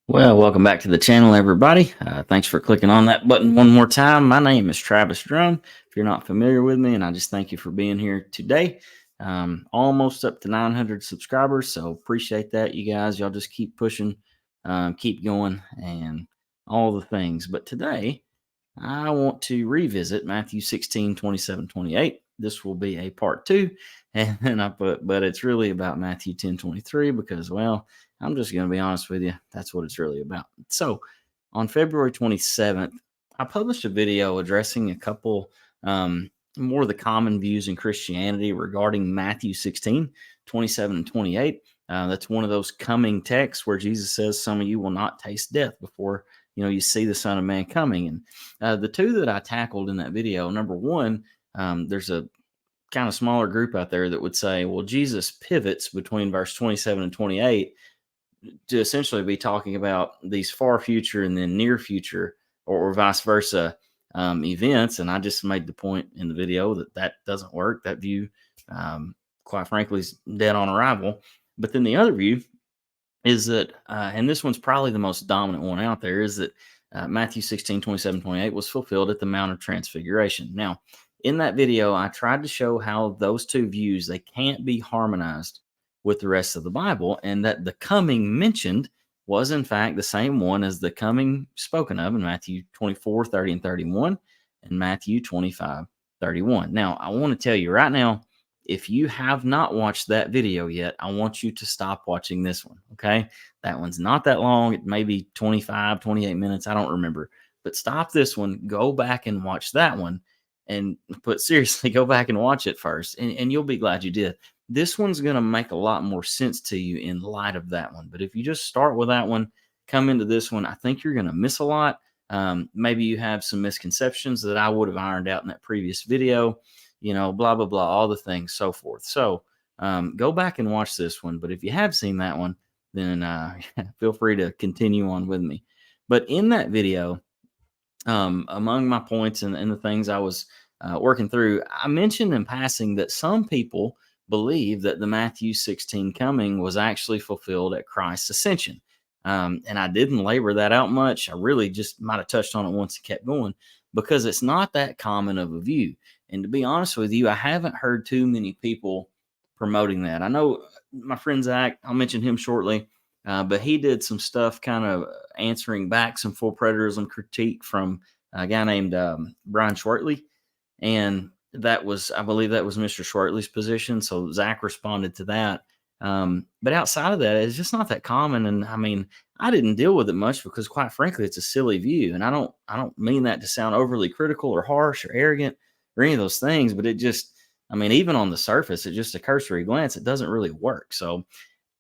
Well, welcome back to the channel, everybody. Thanks for clicking on that button one more time. My name is Travis Drum. If you're not familiar with me, and I just thank you for being here today. Almost up to 900 subscribers, so appreciate that, you guys. Y'all just keep pushing, keep going, and all the things. But today, I want to revisit Matthew 16, 27, 28. This will be a part two. And then I put, but it's really about Matthew 10, 23 because, well, I'm just going to be honest with you. That's what it's really about. So on February 27th, I published a video addressing a couple more of the common views in Christianity regarding Matthew 16, 27, and 28. That's one of those coming texts where Jesus says, some of you will not taste death before you see the Son of Man coming. And the two that I tackled in that video, number one, there's a kind of smaller group out there that would say, well, Jesus pivots between verse 27 and 28 to essentially be talking about these far future and then near future or vice versa events. And I just made the point in the video that doesn't work. That view, quite frankly, is dead on arrival. But then the other view is that, and this one's probably the most dominant one out there, is that Matthew 16, 27, 28 was fulfilled at the Mount of Transfiguration. Now, in that video, I tried to show how those two views, they can't be harmonized with the rest of the Bible, and that the coming mentioned was in fact the same one as the coming spoken of in Matthew 24, 30, and 31, and Matthew 25, 31. Now, I want to tell you right now, if you have not watched that video yet, I want you to stop watching this one, okay? That one's not that long. It may be 25, 28 minutes. I don't remember. But stop this one. Go back and watch that one. Seriously, go back and watch it first, and you'll be glad you did. This one's going to make a lot more sense to you in light of that one. But if you just start with that one, come into this one, I think you're going to miss a lot. Maybe you have some misconceptions that I would have ironed out in that previous video, blah, blah, blah, all the things, so forth. So go back and watch this one. But if you have seen that one, then feel free to continue on with me. But in that video, among my points and the things I was working through, I mentioned in passing that some people believe that the Matthew 16 coming was actually fulfilled at Christ's ascension. And I didn't labor that out much. I really just might have touched on it once and kept going because it's not that common of a view. And to be honest with you, I haven't heard too many people promoting that. I know my friend Zach, I'll mention him shortly, but he did some stuff kind of answering back some full preterism critique from a guy named Brian Schwartley. And I believe that was Mr. Schwartley's position. So Zach responded to that. But outside of that, it's just not that common. And I mean, I didn't deal with it much because quite frankly, it's a silly view. And I don't mean that to sound overly critical or harsh or arrogant or any of those things, but even on the surface, at just a cursory glance, it doesn't really work. So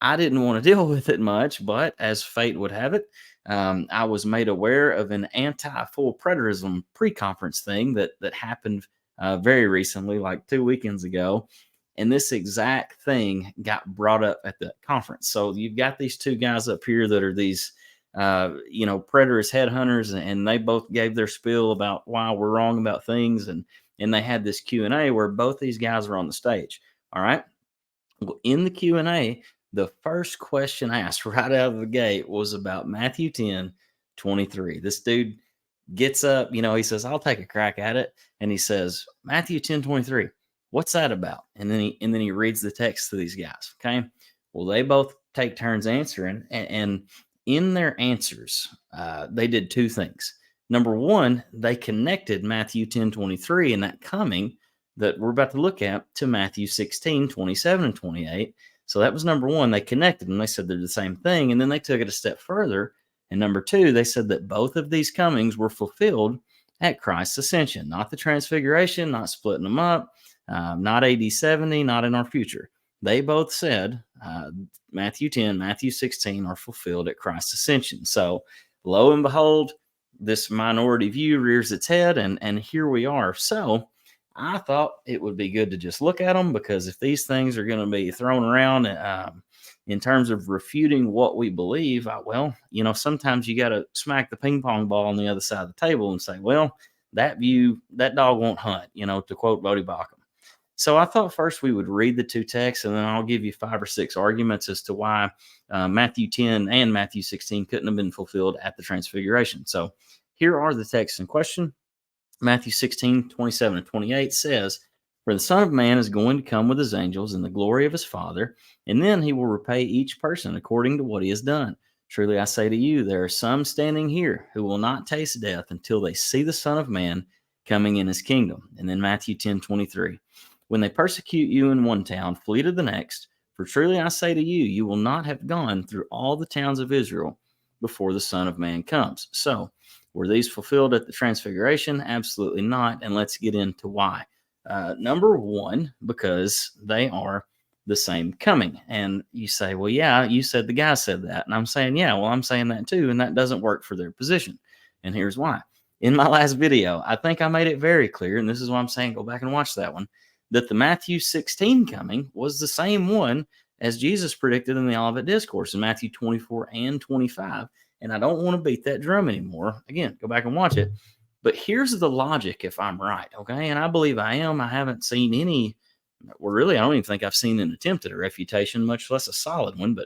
I didn't want to deal with it much, but as fate would have it, I was made aware of an anti-full preterism pre-conference thing that happened very recently, like 2 weekends ago. And this exact thing got brought up at the conference. So you've got these two guys up here that are these, preterist headhunters, and they both gave their spiel about why we're wrong about things. And they had this Q&A where both these guys were on the stage. All right. Well, in the Q&A, the first question asked right out of the gate was about Matthew 10, 23. This dude gets up, he says, I'll take a crack at it. And he says, Matthew 10, 23, what's that about? And then he reads the text to these guys. Okay. Well, they both take turns answering. And in their answers, they did two things. Number one, they connected Matthew 10, 23 and that coming that we're about to look at to Matthew 16, 27, and 28. So that was number one. They connected and they said they're the same thing. And then they took it a step further. And number two, they said that both of these comings were fulfilled at Christ's ascension, not the transfiguration, not splitting them up, not AD 70, not in our future. They both said Matthew 10, Matthew 16 are fulfilled at Christ's ascension. So lo and behold, this minority view rears its head, and here we are. So I thought it would be good to just look at them, because if these things are going to be thrown around in terms of refuting what we believe, sometimes you got to smack the ping pong ball on the other side of the table and say, well, that view, that dog won't hunt, to quote Bodie Bacham. So I thought first we would read the two texts, and then I'll give you 5 or 6 arguments as to why Matthew 10 and Matthew 16 couldn't have been fulfilled at the Transfiguration. So here are the texts in question. Matthew 16:27-28 says, "For the Son of Man is going to come with his angels in the glory of his Father, and then he will repay each person according to what he has done. Truly I say to you, there are some standing here who will not taste death until they see the Son of Man coming in his kingdom." And then Matthew 10:23, "When they persecute you in one town, flee to the next. For truly I say to you, you will not have gone through all the towns of Israel before the Son of Man comes." So, were these fulfilled at the Transfiguration? Absolutely not. And let's get into why. Number one, because they are the same coming. And you say, well, yeah, you said the guy said that. And I'm saying, yeah, well, I'm saying that too. And that doesn't work for their position. And here's why. In my last video, I think I made it very clear, and this is why I'm saying go back and watch that one, that the Matthew 16 coming was the same one as Jesus predicted in the Olivet Discourse in Matthew 24 and 25. And I don't want to beat that drum anymore. Again, go back and watch it. But here's the logic if I'm right, okay? And I believe I am. I haven't seen any, well, really, I don't even think I've seen an attempt at a refutation, much less a solid one.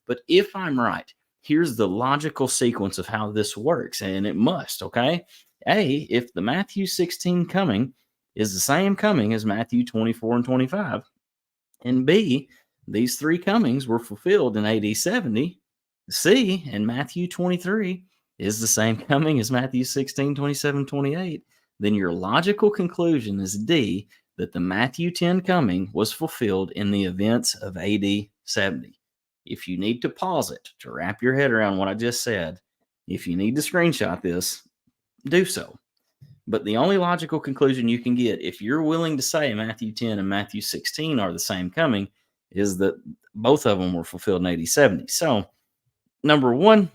But if I'm right, here's the logical sequence of how this works, and it must, okay? A, if the Matthew 16 coming is the same coming as Matthew 24 and 25, and B, these three comings were fulfilled in AD 70, C, and Matthew 23 is the same coming as Matthew 16, 27, 28, then your logical conclusion is D, that the Matthew 10 coming was fulfilled in the events of AD 70. If you need to pause it to wrap your head around what I just said, if you need to screenshot this, do so. But the only logical conclusion you can get, if you're willing to say Matthew 10 and Matthew 16 are the same coming, is that both of them were fulfilled in AD 70. So, number one,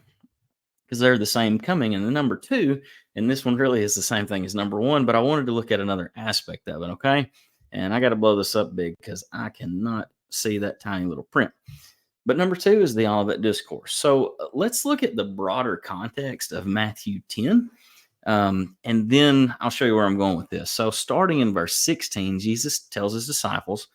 because they're the same coming. And the number two, and this one really is the same thing as number one, but I wanted to look at another aspect of it, okay? And I got to blow this up big because I cannot see that tiny little print. But number two is the Olivet Discourse. So let's look at the broader context of Matthew 10. And then I'll show you where I'm going with this. So starting in verse 16, Jesus tells his disciples,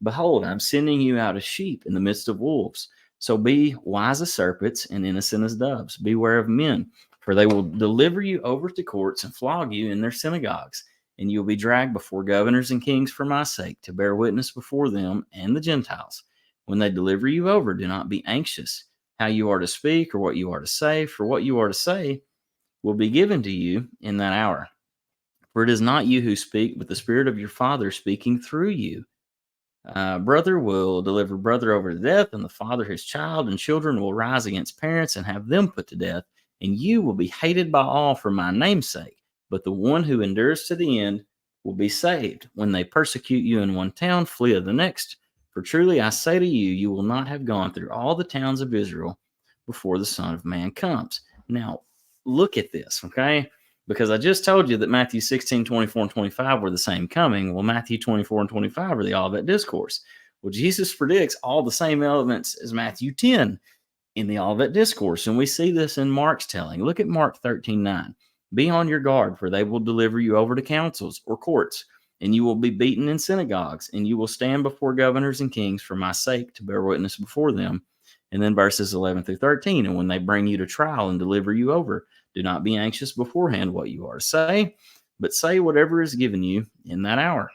"Behold, I'm sending you out as sheep in the midst of wolves. So be wise as serpents and innocent as doves. Beware of men, for they will deliver you over to courts and flog you in their synagogues. And you will be dragged before governors and kings for my sake, to bear witness before them and the Gentiles. When they deliver you over, do not be anxious how you are to speak or what you are to say, for what you are to say will be given to you in that hour. For it is not you who speak, but the Spirit of your Father speaking through you. Brother will deliver brother over to death, and the father his child, and children will rise against parents and have them put to death. And you will be hated by all for my name's sake, but the one who endures to the end will be saved. When they persecute you in one town, flee to the next. For truly I say to you, you will not have gone through all the towns of Israel before the Son of Man comes." Now, look at this, okay? Because I just told you that Matthew 16, 24, and 25 were the same coming. Well, Matthew 24 and 25 are the Olivet Discourse. Well, Jesus predicts all the same elements as Matthew 10 in the Olivet Discourse. And we see this in Mark's telling. Look at Mark 13:9. "Be on your guard, for they will deliver you over to councils or courts, and you will be beaten in synagogues, and you will stand before governors and kings for my sake to bear witness before them." And then verses 11 through 13. "And when they bring you to trial and deliver you over, do not be anxious beforehand what you are to say, but say whatever is given you in that hour.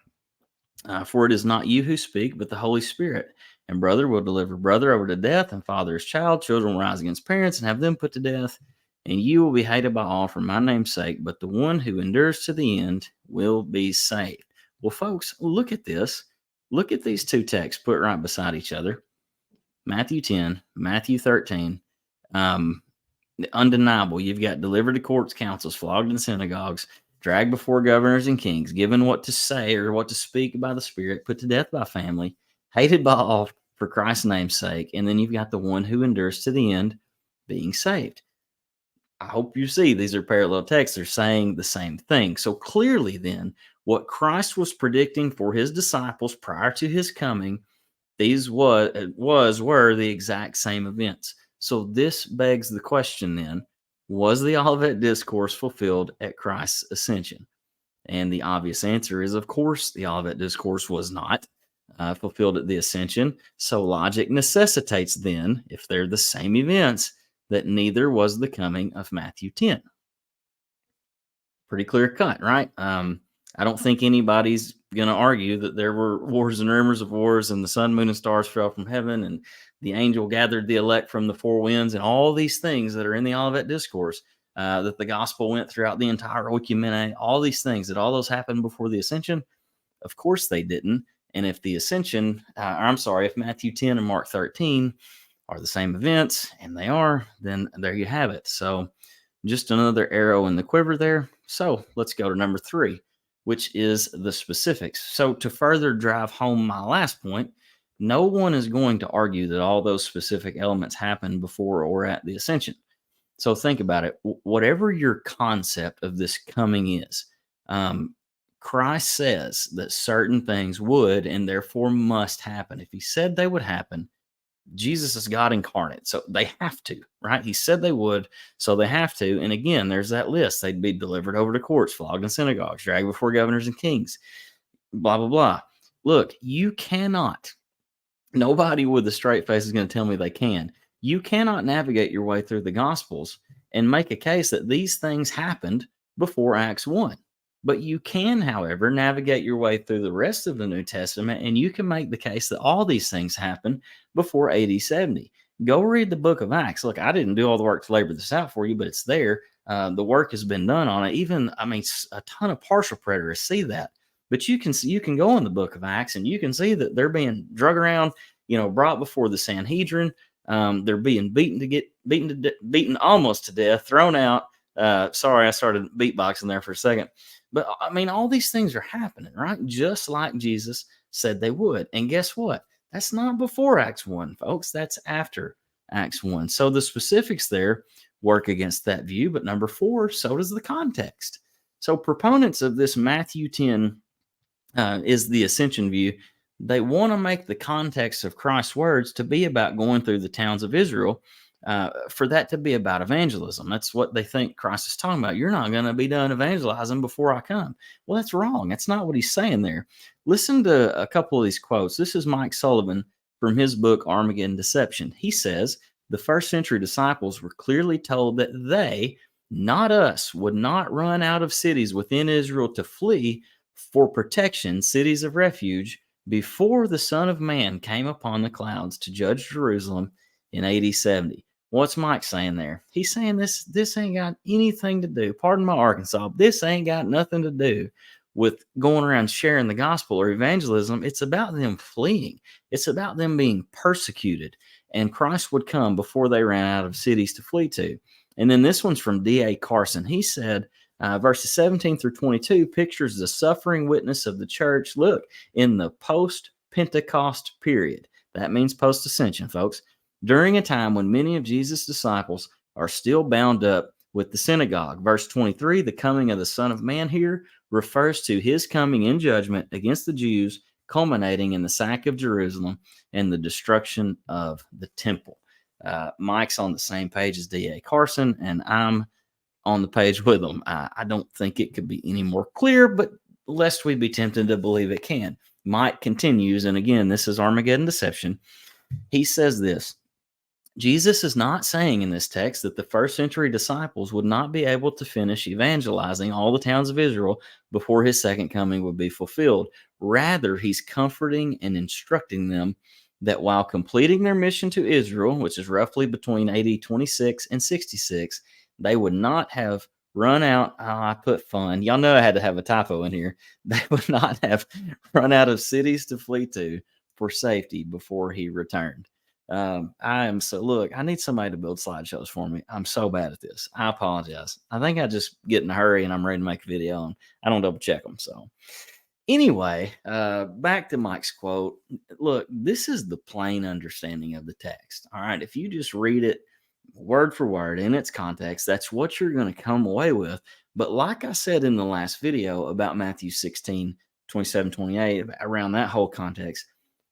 For it is not you who speak, but the Holy Spirit. And brother will deliver brother over to death, and father his child. Children will rise against parents and have them put to death. And you will be hated by all for my name's sake, but the one who endures to the end will be saved." Well, folks, look at this. Look at these two texts put right beside each other. Matthew 10, Matthew 13. Undeniable. You've got delivered to courts, councils, flogged in synagogues, dragged before governors and kings, given what to say or what to speak by the Spirit, put to death by family, hated by all for Christ's name's sake. And then you've got the one who endures to the end being saved. I hope you see these are parallel texts. They're saying the same thing. So clearly then, what Christ was predicting for his disciples prior to his coming, these were the exact same events. So this begs the question then, was the Olivet Discourse fulfilled at Christ's ascension? And the obvious answer is, of course, the Olivet Discourse was not fulfilled at the Ascension. So logic necessitates then, if they're the same events, that neither was the coming of Matthew 10. Pretty clear cut, right? I don't think anybody's going to argue that there were wars and rumors of wars, and the sun, moon, and stars fell from heaven, and the angel gathered the elect from the four winds, and all these things that are in the Olivet Discourse, that the gospel went throughout the entire oikumene, all these things, that all those happened before the Ascension. Of course they didn't. And if the Ascension, if Matthew 10 and Mark 13 are the same events, and they are, then there you have it. So just another arrow in the quiver there. So let's go to number 3, which is the specifics. So to further drive home my last point, no one is going to argue that all those specific elements happened before or at the Ascension. So think about it. Whatever your concept of this coming is, Christ says that certain things would and therefore must happen. If he said they would happen, Jesus is God incarnate, so they have to, right? He said they would, so they have to. And again, there's that list. They'd be delivered over to courts, flogged in synagogues, dragged before governors and kings, blah, blah, blah. Look, you cannot, nobody with a straight face is going to tell me they can. You cannot navigate your way through the Gospels and make a case that these things happened before Acts 1. But you can, however, navigate your way through the rest of the New Testament, and you can make the case that all these things happened before AD 70. Go read the book of Acts. Look, I didn't do all the work to labor this out for you, but it's there. The work has been done on it. Even, a ton of partial preterists see that. But you can go in the book of Acts, and you can see that they're being drug around, brought before the Sanhedrin. They're being beaten almost to death, thrown out. Sorry, I started beatboxing there for a second. But all these things are happening, right? Just like Jesus said they would. And guess what? That's not before Acts 1, folks. That's after Acts 1. So the specifics there work against that view. But number 4, so does the context. So proponents of this Matthew 10 is the Ascension view. They want to make the context of Christ's words to be about going through the towns of Israel, for that to be about evangelism. That's what they think Christ is talking about. You're not going to be done evangelizing before I come. Well, that's wrong. That's not what he's saying there. Listen to a couple of these quotes. This is Mike Sullivan from his book, Armageddon Deception. He says, the first century disciples were clearly told that they, not us, would not run out of cities within Israel to flee for protection, cities of refuge, before the Son of Man came upon the clouds to judge Jerusalem in AD 70. What's Mike saying there? He's saying this ain't got anything to do, pardon my Arkansas, this ain't got nothing to do with going around sharing the gospel or evangelism. It's about them fleeing. It's about them being persecuted. And Christ would come before they ran out of cities to flee to. And then this one's from D.A. Carson. He said, verses 17 through 22 pictures the suffering witness of the church, look, in the post-Pentecost period. That means post-ascension, folks. During a time when many of Jesus' disciples are still bound up with the synagogue. Verse 23, the coming of the Son of Man here refers to his coming in judgment against the Jews, culminating in the sack of Jerusalem and the destruction of the temple. Mike's on the same page as D.A. Carson, and I'm on the page with him. I don't think it could be any more clear, but lest we be tempted to believe it can. Mike continues, and again, this is Armageddon Deception. He says this, Jesus is not saying in this text that the first century disciples would not be able to finish evangelizing all the towns of Israel before his second coming would be fulfilled. Rather, he's comforting and instructing them that while completing their mission to Israel, which is roughly between AD 26 and 66, they would not have run out. I put fun. Y'all know I had to have a typo in here. They would not have run out of cities to flee to for safety before he returned. I need somebody to build slideshows for me. I'm so bad at this. I apologize. I think I just get in a hurry and I'm ready to make a video and I don't double check them. So anyway, back to Mike's quote. Look, this is the plain understanding of the text. All right. If you just read it word for word in its context, that's what you're going to come away with. But like I said in the last video about Matthew 16, 27, 28, around that whole context,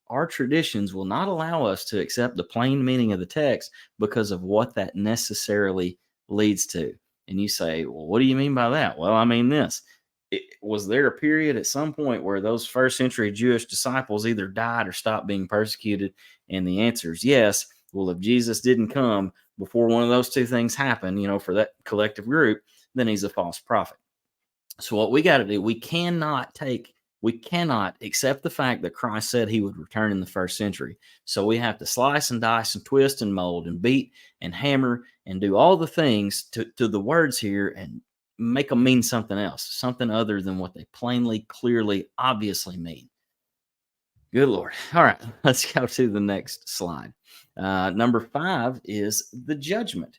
our traditions will not allow us to accept the plain meaning of the text because of what that necessarily leads to. And you say, well, what do you mean by that? Well, I mean this. Was there a period at some point where those first century Jewish disciples either died or stopped being persecuted? And the answer is yes. Well, if Jesus didn't come before one of those two things happened, for that collective group, then he's a false prophet. So what we got to do, we cannot accept the fact that Christ said he would return in the first century. So we have to slice and dice and twist and mold and beat and hammer and do all the things to the words here and make them mean something else, something other than what they plainly, clearly, obviously mean. Good Lord. All right, let's go to the next slide. Number 5 is the judgment.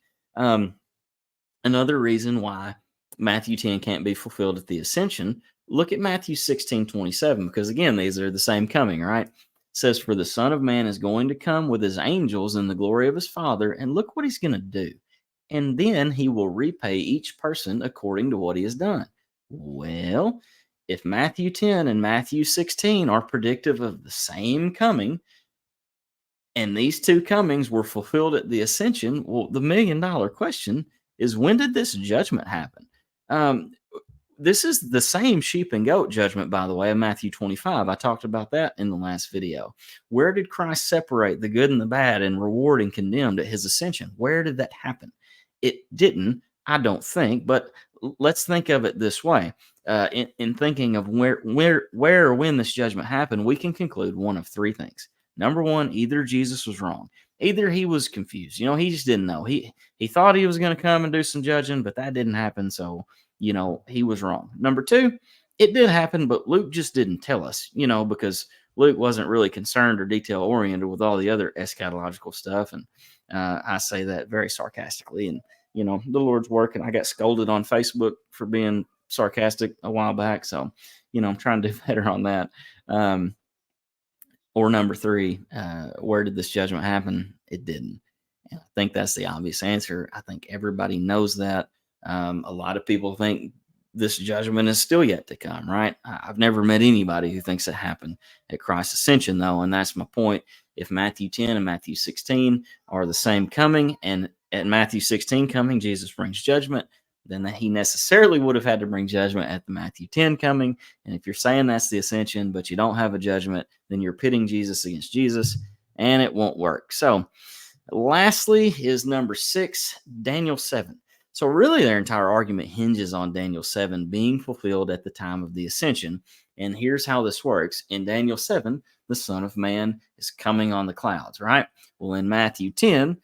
Another reason why Matthew 10 can't be fulfilled at the ascension, look at Matthew 16:27, because again, these are the same coming, right? It says, for the Son of Man is going to come with his angels in the glory of his Father, and look what he's going to do. And then he will repay each person according to what he has done. Well, if Matthew 10 and Matthew 16 are predictive of the same coming, and these two comings were fulfilled at the ascension, well, the $1 million question is, when did this judgment happen? This is the same sheep and goat judgment, by the way, in Matthew 25. I talked about that in the last video. Where did Christ separate the good and the bad and reward and condemned at his ascension? Where did that happen? It didn't, I don't think, but let's think of it this way. In thinking of where or when this judgment happened, we can conclude one of three things. Number one, either Jesus was wrong. Either he was confused. He just didn't know. He thought he was going to come and do some judging, but that didn't happen. So, he was wrong. Number two, it did happen, but Luke just didn't tell us, because Luke wasn't really concerned or detail oriented with all the other eschatological stuff. And I say that very sarcastically. And, the Lord's working. I got scolded on Facebook for being sarcastic a while back. So, I'm trying to do better on that. Or number three, where did this judgment happen? It didn't. And I think that's the obvious answer. I think everybody knows that. A lot of people think this judgment is still yet to come, right? I've never met anybody who thinks it happened at Christ's ascension, though, and that's my point. If Matthew 10 and Matthew 16 are the same coming, and at Matthew 16 coming, Jesus brings judgment, then he necessarily would have had to bring judgment at the Matthew 10 coming. And if you're saying that's the ascension, but you don't have a judgment, then you're pitting Jesus against Jesus, and it won't work. So lastly is number 6, Daniel 7. So really their entire argument hinges on Daniel 7 being fulfilled at the time of the ascension. And here's how this works. In Daniel 7, the Son of Man is coming on the clouds, right? Well, in Matthew 10,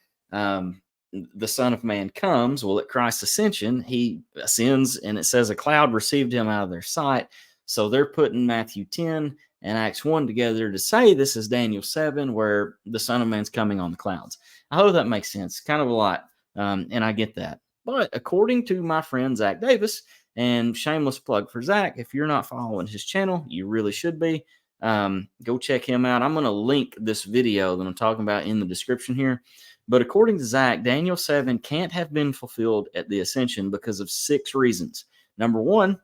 the Son of Man comes. Well, at Christ's ascension, he ascends, and it says a cloud received him out of their sight. So they're putting Matthew 10 and Acts 1 together to say this is Daniel 7, where the Son of Man's coming on the clouds. I hope that makes sense. Kind of a lot, and I get that. But according to my friend Zach Davis, and shameless plug for Zach, if you're not following his channel, you really should be. Go check him out. I'm going to link this video that I'm talking about in the description here. But according to Zach, Daniel 7 can't have been fulfilled at the ascension because of 6 reasons. Number 1,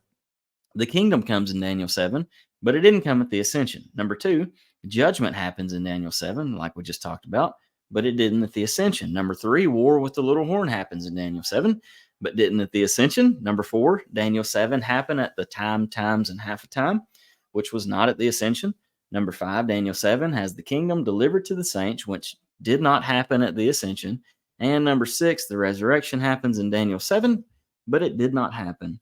the kingdom comes in Daniel 7, but it didn't come at the ascension. Number 2, judgment happens in Daniel 7, like we just talked about, but it didn't at the ascension. Number 3, war with the little horn happens in Daniel 7, but didn't at the ascension. Number 4, Daniel 7 happened at the time, times, and half a time, which was not at the ascension. Number 5, Daniel 7 has the kingdom delivered to the saints, which did not happen at the ascension. And number 6, the resurrection happens in Daniel 7, but it did not happen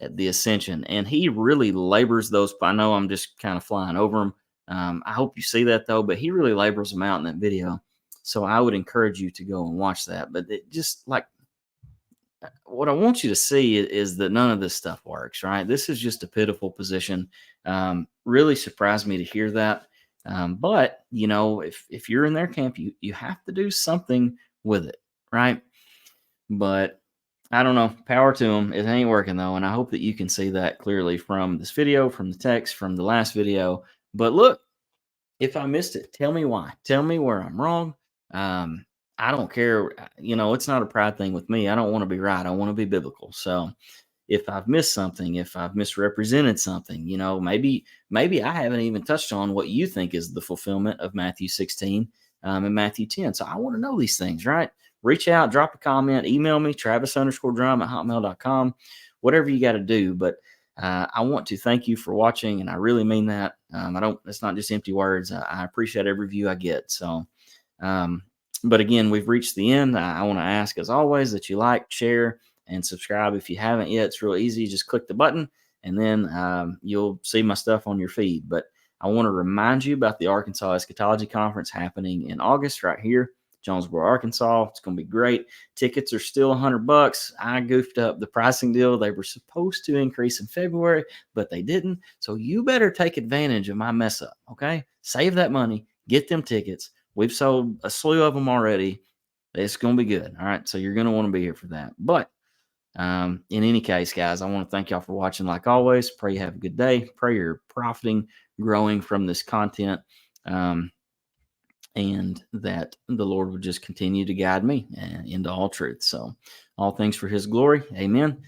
at the ascension. And he really labors those. I know I'm just kind of flying over them. I hope you see that, though, but he really labors them out in that video. So I would encourage you to go and watch that. But it just like what I want you to see is that none of this stuff works, right? This is just a pitiful position. Really surprised me to hear that. But, if you're in their camp, you have to do something with it, right? But I don't know. Power to them. It ain't working, though. And I hope that you can see that clearly from this video, from the text, from the last video. But look, if I missed it, tell me why. Tell me where I'm wrong. I don't care. It's not a pride thing with me. I don't want to be right. I want to be biblical. So if I've missed something, if I've misrepresented something, maybe I haven't even touched on what you think is the fulfillment of Matthew 16 and Matthew 10. So I want to know these things, right? Reach out, drop a comment, email me, Travis_Drum@hotmail.com, whatever you got to do. But I want to thank you for watching, and I really mean that. It's not just empty words. I appreciate every view I get. So, um, but again, we've reached the end. I want to ask, as always, that you like, share, and subscribe if you haven't yet. It's real easy. Just click the button, and then you'll see my stuff on your feed. But I want to remind you about the Arkansas Eschatology Conference happening in August right here, Jonesboro, Arkansas. It's going to be great. Tickets are still $100. I goofed up the pricing deal. They were supposed to increase in February, but they didn't. So you better take advantage of my mess up. Okay, save that money, get them tickets. We've sold a slew of them already. It's going to be good. All right. So you're going to want to be here for that. But in any case, guys, I want to thank y'all for watching. Like always, pray you have a good day. Pray you're profiting, growing from this content, and that the Lord would just continue to guide me into all truth. So, all things for His glory. Amen.